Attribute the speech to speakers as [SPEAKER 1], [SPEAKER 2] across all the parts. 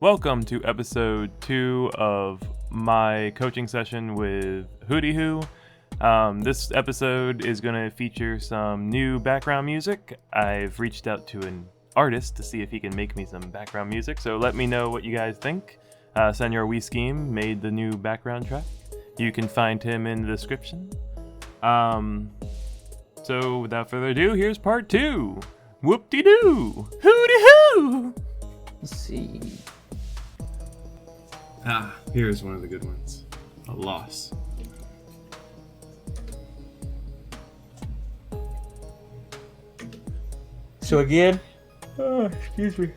[SPEAKER 1] Welcome to episode 2 of my coaching session with Hoodyhooo. This episode is going to feature some new background music. I've reached out to an artist to see if he can make me some background music, so let me know what you guys think. Senor Wee Scheme made the new background track. You can find him in the description. So without further ado, here's part 2. Whoop-de-doo! Hoodyhooo!
[SPEAKER 2] Let's see.
[SPEAKER 3] Here's one of the good ones. A loss.
[SPEAKER 2] So again, excuse me.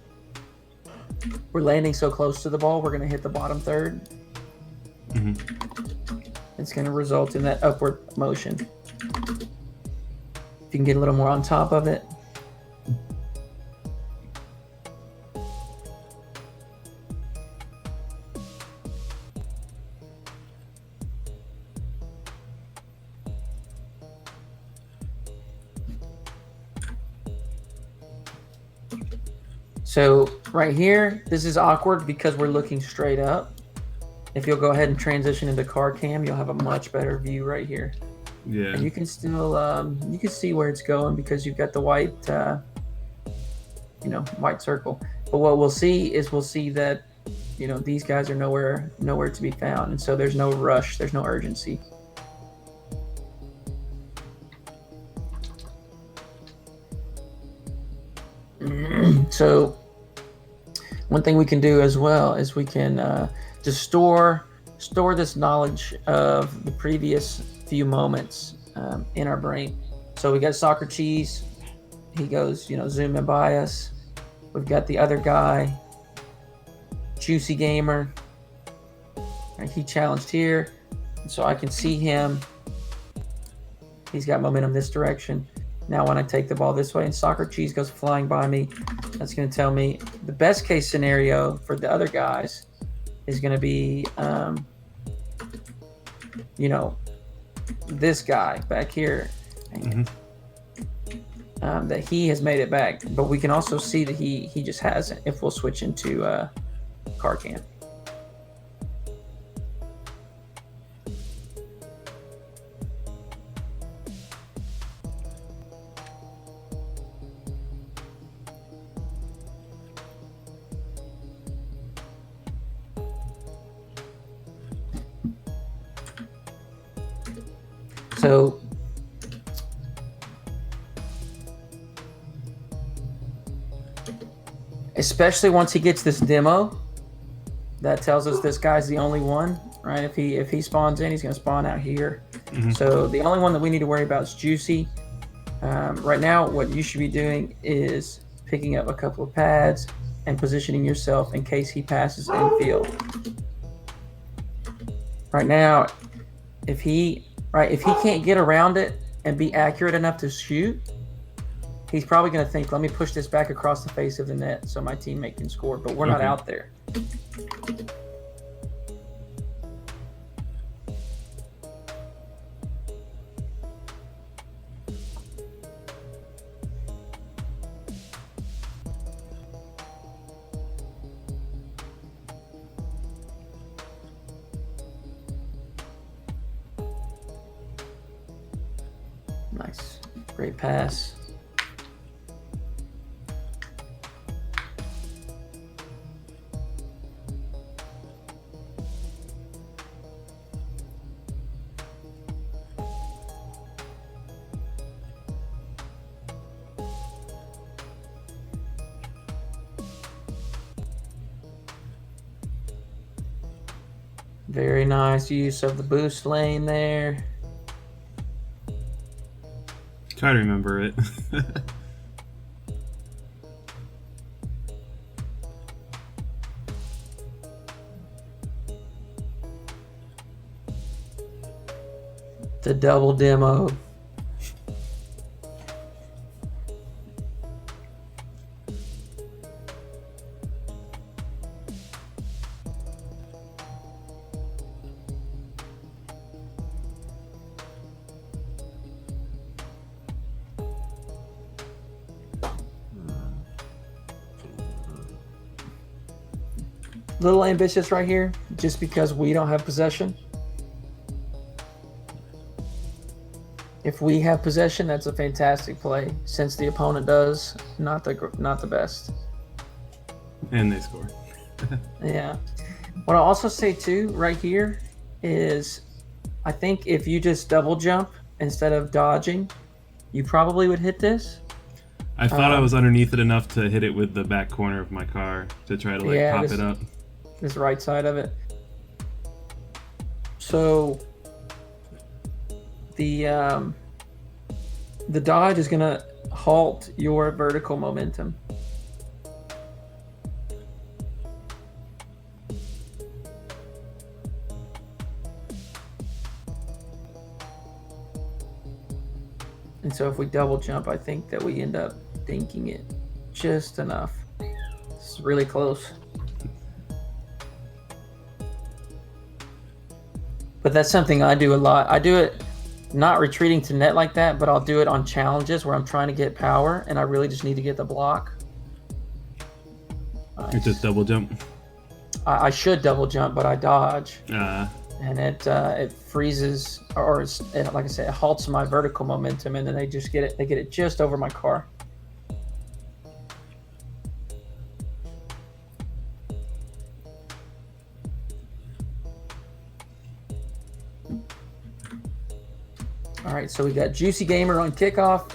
[SPEAKER 2] We're landing so close to the ball, we're going to hit the bottom third. It's going to result in that upward motion. If you can get a little more on top of it. So right here, this is awkward because we're looking straight up. If you'll go ahead and transition into car cam, you'll have a much better view right here.
[SPEAKER 3] Yeah.
[SPEAKER 2] And you can still, you can see where it's going because you've got the white, white circle. But what we'll see is that, these guys are nowhere to be found. And so there's no rush, there's no urgency. So one thing we can do as well is we can just store this knowledge of the previous few moments in our brain. So we got Soccer Cheese. He goes, zooming by us. We've got the other guy, Juicy Gamer. Right, he challenged here. So I can see him. He's got momentum this direction. Now when I take the ball this way and Soccer Cheese goes flying by me, that's going to tell me the best case scenario for the other guys is going to be, this guy back here, that he has made it back. But we can also see that he just hasn't if we'll switch into car cam. So especially once he gets this demo, that tells us this guy's the only one, right? If he spawns in, he's going to spawn out here. So the only one that we need to worry about is Juicy. Right now, what you should be doing is picking up a couple of pads and positioning yourself in case he passes infield. Right now, if he can't get around it and be accurate enough to shoot, he's probably going to think, let me push this back across the face of the net so my teammate can score, but we're not out there. Nice. Great pass. Very nice use of the boost lane there.
[SPEAKER 3] Try to remember it.
[SPEAKER 2] The double demo. little ambitious right here, just because we don't have possession. If we have possession, that's a fantastic play. Since the opponent does, not the best.
[SPEAKER 3] And they score.
[SPEAKER 2] Yeah. What I'll also say too, right here, is I think if you just double jump instead of dodging, you probably would hit this.
[SPEAKER 3] I thought I was underneath it enough to hit it with the back corner of my car to try to pop it up.
[SPEAKER 2] This right side of it. So the dodge is gonna halt your vertical momentum. And so if we double jump, I think that we end up dinking it just enough. It's really close. But that's something I do a lot. I do it not retreating to net like that, but I'll do it on challenges where I'm trying to get power and I really just need to get the block.
[SPEAKER 3] Nice. You just double jump?
[SPEAKER 2] I should double jump, but I dodge. And it freezes, or like I said, it halts my vertical momentum, and then they just get it. They get it just over my car. All right, so we got Juicy Gamer on kickoff.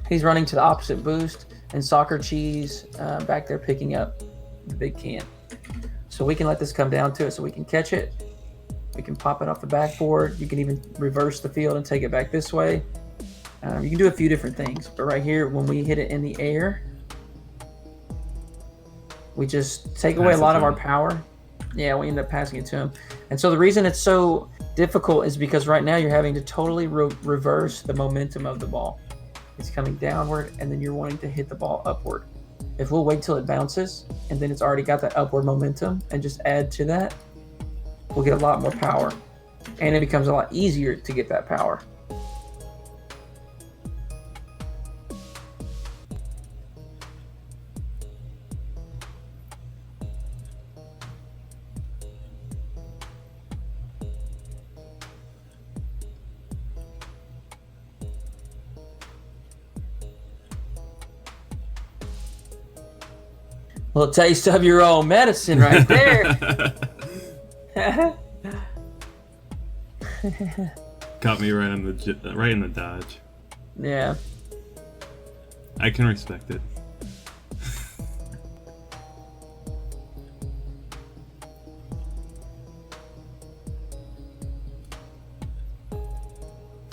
[SPEAKER 2] He's running to the opposite boost, and Soccer Cheese back there picking up the big can. So we can let this come down to it, so we can catch it. We can pop it off the backboard. You can even reverse the field and take it back this way. You can do a few different things, but right here, when we hit it in the air, we just take away a lot of our power. Yeah, we end up passing it to him. And so the reason it's so difficult is because right now you're having to totally reverse the momentum of the ball. It's coming downward, and then you're wanting to hit the ball upward. If we'll wait till it bounces, and then it's already got that upward momentum, and just add to that, we'll get a lot more power, and it becomes a lot easier to get that power. Little taste of your own medicine right there.
[SPEAKER 3] Caught me right in the dodge.
[SPEAKER 2] Yeah.
[SPEAKER 3] I can respect it.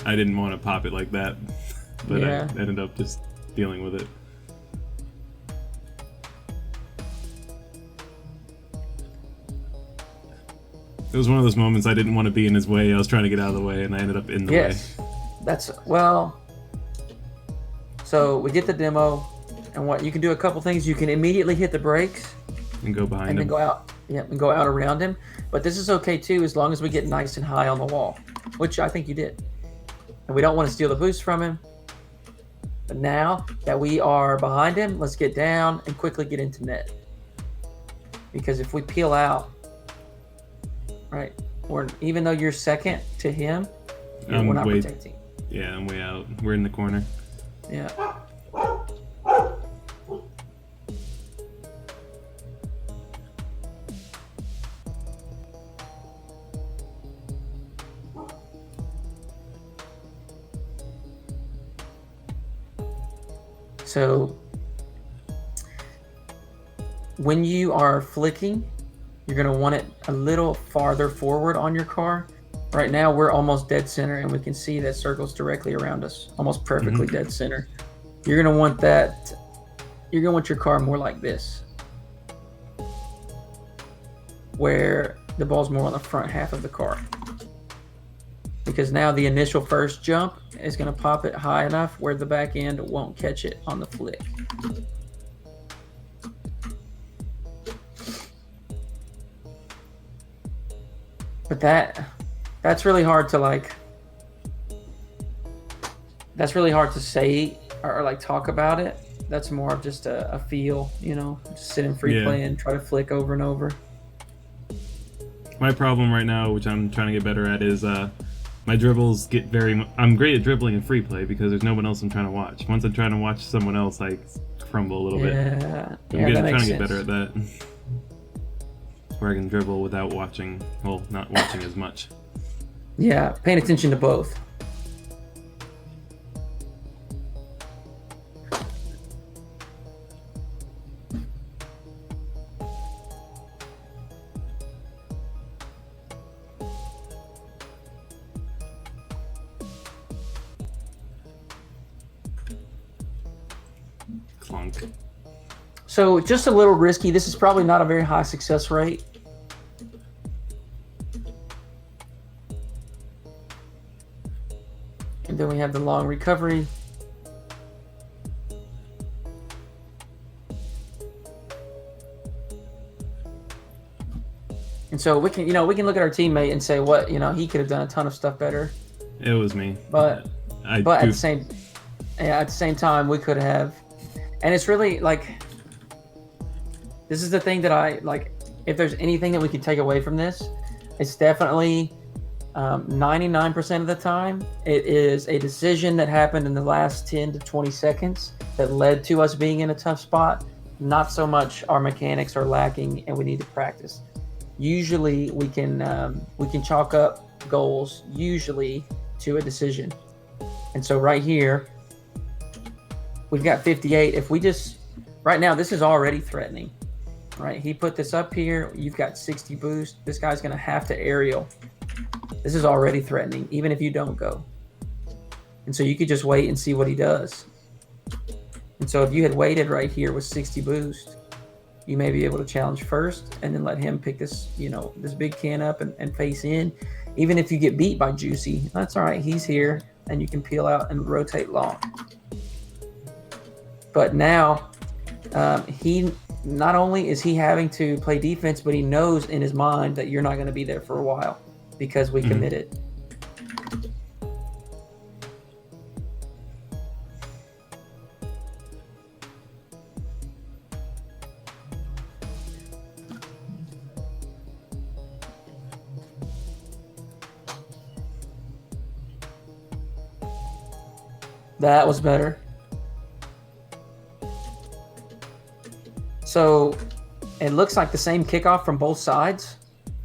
[SPEAKER 3] I didn't want to pop it like that, but yeah. I ended up just dealing with it. It was one of those moments I didn't want to be in his way. I was trying to get out of the way, and I ended up in the way.
[SPEAKER 2] That's, well, so we get the demo, and what you can do a couple things. You can immediately hit the brakes
[SPEAKER 3] and go behind him.
[SPEAKER 2] And then go out. Yeah, and go out around him. But this is okay too, as long as we get nice and high on the wall, which I think you did. And we don't want to steal the boost from him. But now that we are behind him, let's get down and quickly get into net. Because if we peel out, right, or even though you're second to him, we're not protecting.
[SPEAKER 3] Yeah, I'm way out. We're in the corner.
[SPEAKER 2] Yeah. So when you are flicking, you're going to want it a little farther forward on your car. Right now, we're almost dead center, and we can see that circle's directly around us, almost perfectly dead center. You're going to want that, you're going to want your car more like this, where the ball's more on the front half of the car. Because now the initial first jump is going to pop it high enough where the back end won't catch it on the flick. But that's really hard to that's really hard to say or like talk about it. That's more of just a feel, you know, just sit in free play and try to flick over and over.
[SPEAKER 3] My problem right now, which I'm trying to get better at, is my dribbles get I'm great at dribbling in free play because there's no one else I'm trying to watch. Once I'm trying to watch someone else, I crumble a little bit.
[SPEAKER 2] I'm
[SPEAKER 3] trying to get better at that. Where I can dribble without watching, well, not watching as much.
[SPEAKER 2] Yeah, paying attention to both.
[SPEAKER 3] Clunk.
[SPEAKER 2] So just a little risky. This is probably not a very high success rate. And then we have the long recovery. And so we can look at our teammate and say what, he could have done a ton of stuff better.
[SPEAKER 3] It was me.
[SPEAKER 2] But at the same time, we could have. And it's really like, this is the thing that I like. If there's anything that we can take away from this, it's definitely 99% of the time, it is a decision that happened in the last 10 to 20 seconds that led to us being in a tough spot. Not so much our mechanics are lacking and we need to practice. Usually we can chalk up goals usually to a decision. And so right here, we've got 58. If we just, right now, this is already threatening, right? He put this up here. You've got 60 boost. This guy's going to have to aerial. This is already threatening, even if you don't go. And so you could just wait and see what he does. And so if you had waited right here with 60 boost, you may be able to challenge first and then let him pick this, this big can up and face in. Even if you get beat by Juicy, that's all right. He's here and you can peel out and rotate long. But now he not only is he having to play defense, but he knows in his mind that you're not going to be there for a while because we committed. That was better. So it looks like the same kickoff from both sides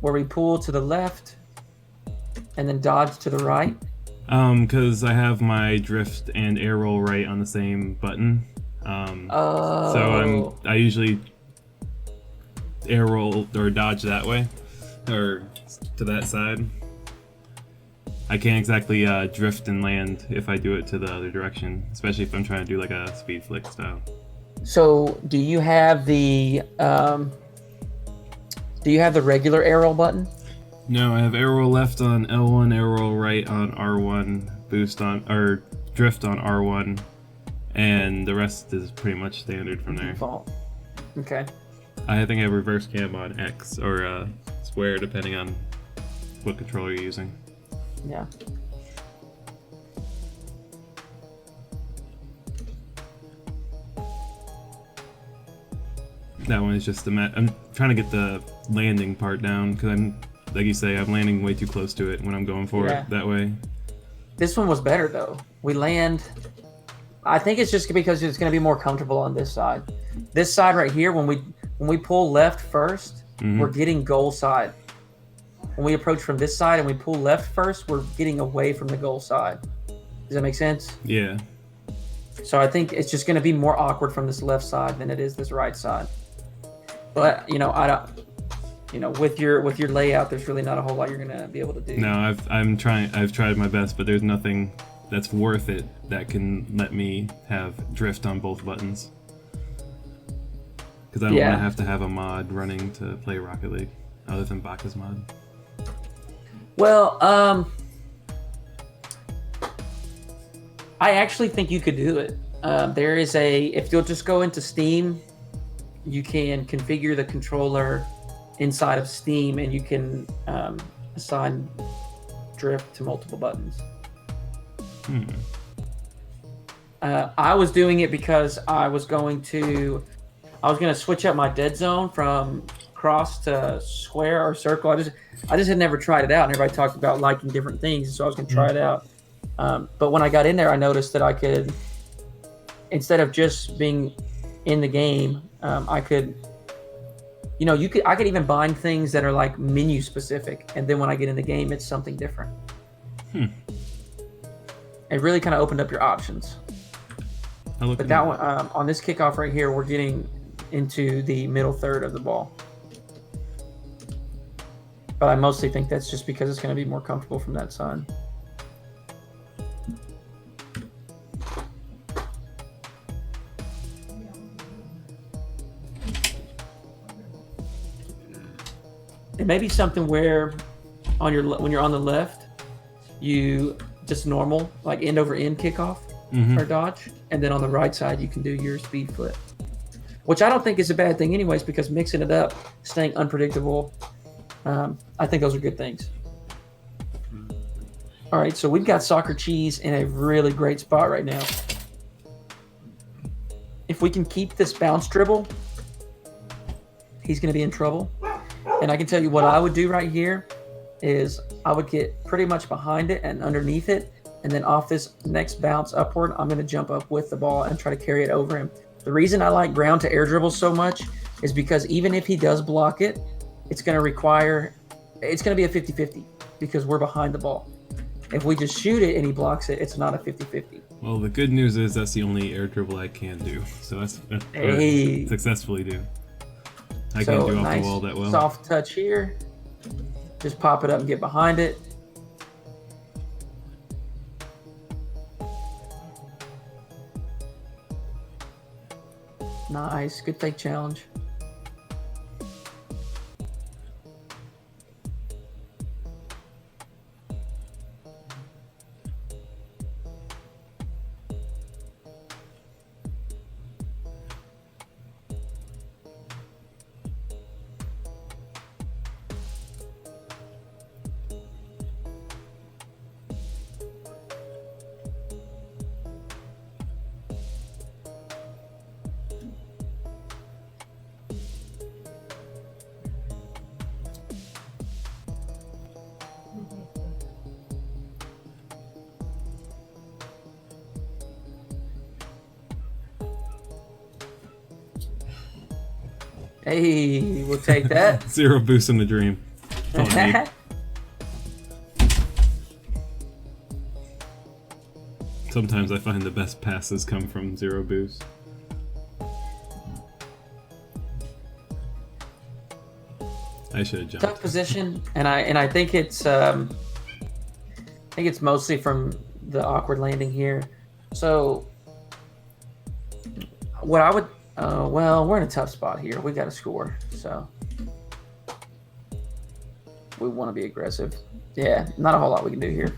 [SPEAKER 2] where we pull to the left and then dodge to the right.
[SPEAKER 3] Because I have my drift and air roll right on the same button. So I usually air roll or dodge that way or to that side. I can't exactly drift and land if I do it to the other direction, especially if I'm trying to do like a speed flick style.
[SPEAKER 2] So do you have the regular arrow button?
[SPEAKER 3] No, I have arrow left on L1, arrow right on R1, boost on or drift on R1, and the rest is pretty much standard from there.
[SPEAKER 2] Default. Okay.
[SPEAKER 3] I think I have reverse cam on X or square depending on what controller you're using.
[SPEAKER 2] Yeah.
[SPEAKER 3] That one is just I'm trying to get the landing part down because I'm, like you say, I'm landing way too close to it when I'm going for it that way.
[SPEAKER 2] This one was better though. We land. I think it's just because it's going to be more comfortable on this side. This side right here, when we pull left first, we're getting goal side. When we approach from this side and we pull left first, we're getting away from the goal side. Does that make sense?
[SPEAKER 3] Yeah.
[SPEAKER 2] So I think it's just going to be more awkward from this left side than it is this right side. But I don't. With your layout, there's really not a whole lot you're going to be able to do.
[SPEAKER 3] No, I've tried my best, but there's nothing that's worth it that can let me have drift on both buttons. Because I don't want to have a mod running to play Rocket League, other than Baka's mod.
[SPEAKER 2] Well, I actually think you could do it. There is if you'll just go into Steam, you can configure the controller inside of Steam and you can assign drift to multiple buttons. I was doing it because I was going to switch up my dead zone from cross to square or circle. I just had never tried it out, and everybody talked about liking different things, so I was going to try it out. But when I got in there, I noticed that I could, instead of just being in the game, I could, I could even bind things that are like menu specific, and then when I get in the game, it's something different. It really kind of opened up your options. But that one, on this kickoff right here, we're getting into the middle third of the ball. But I mostly think that's just because it's going to be more comfortable from that side. It may be something where when you're on the left, you just normal, like end over end kickoff or dodge. And then on the right side, you can do your speed flip, which I don't think is a bad thing anyways, because mixing it up, staying unpredictable, I think those are good things. All right, so we've got Soccer Cheese in a really great spot right now. If we can keep this bounce dribble, he's going to be in trouble. And I can tell you what I would do right here is I would get pretty much behind it and underneath it, and then off this next bounce upward, I'm going to jump up with the ball and try to carry it over him. The reason I like ground to air dribbles so much is because even if he does block it, it's going to be a 50-50 because we're behind the ball. If we just shoot it and he blocks it, it's not a 50-50.
[SPEAKER 3] Well, the good news is that's the only air dribble I can do. So that's successfully do. I can't do off the wall that well.
[SPEAKER 2] Soft touch here. Just pop it up and get behind it. Nice. Good fake challenge. Hey, we'll take that.
[SPEAKER 3] 0 boost in the dream. That's all I need. Sometimes I find the best passes come from 0 boost. I should have jumped.
[SPEAKER 2] Tough position, and I think it's mostly from the awkward landing here. So what I would well, we're in a tough spot here. We got to score, so we want to be aggressive. Yeah, not a whole lot we can do here.